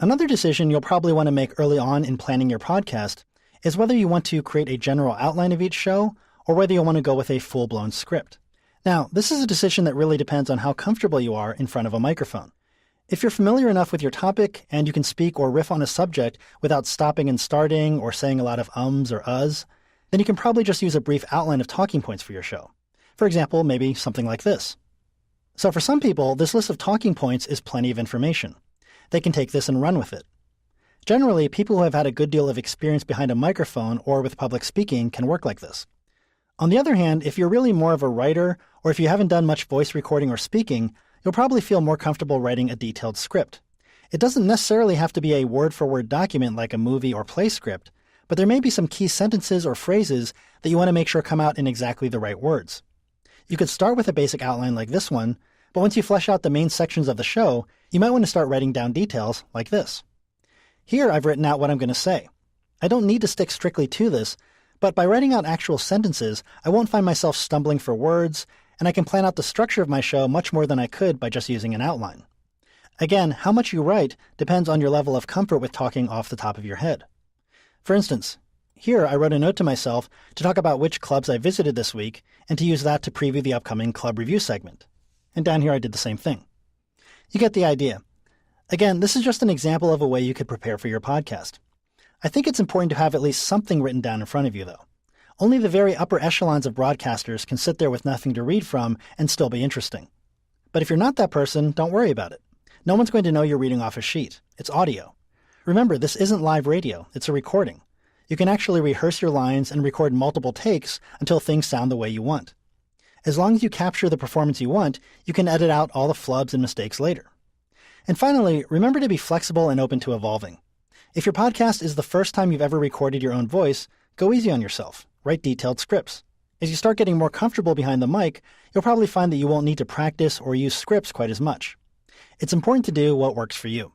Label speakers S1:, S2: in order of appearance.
S1: Another decision you'll probably want to make early on in planning your podcast is whether you want to create a general outline of each show or whether you'll want to go with a full-blown script. Now, this is a decision that really depends on how comfortable you are in front of a microphone. If you're familiar enough with your topic and you can speak or riff on a subject without stopping and starting or saying a lot of ums or uhs, then you can probably just use a brief outline of talking points for your show. For example, maybe something like this. So for some people, this list of talking points is plenty of information. They can take this and run with it. Generally, people who have had a good deal of experience behind a microphone or with public speaking can work like this. On the other hand, if you're really more of a writer, or if you haven't done much voice recording or speaking, you'll probably feel more comfortable writing a detailed script. It doesn't necessarily have to be a word-for-word document like a movie or play script, but there may be some key sentences or phrases that you want to make sure come out in exactly the right words. You could start with a basic outline like this one, but once you flesh out the main sections of the show, you might want to start writing down details like this. Here I've written out what I'm going to say. I don't need to stick strictly to this, but by writing out actual sentences, I won't find myself stumbling for words, and I can plan out the structure of my show much more than I could by just using an outline. Again, how much you write depends on your level of comfort with talking off the top of your head. For instance, here I wrote a note to myself to talk about which clubs I visited this week and to use that to preview the upcoming club review segment. And down here I did the same thing. You get the idea. Again, this is just an example of a way you could prepare for your podcast. I think it's important to have at least something written down in front of you, though. Only the very upper echelons of broadcasters can sit there with nothing to read from and still be interesting. But if you're not that person, don't worry about it. No one's going to know you're reading off a sheet. It's audio. Remember, this isn't live radio. It's a recording. You can actually rehearse your lines and record multiple takes until things sound the way you want. As long as you capture the performance you want, you can edit out all the flubs and mistakes later. And finally, remember to be flexible and open to evolving. If your podcast is the first time you've ever recorded your own voice, go easy on yourself. Write detailed scripts. As you start getting more comfortable behind the mic, you'll probably find that you won't need to practice or use scripts quite as much. It's important to do what works for you.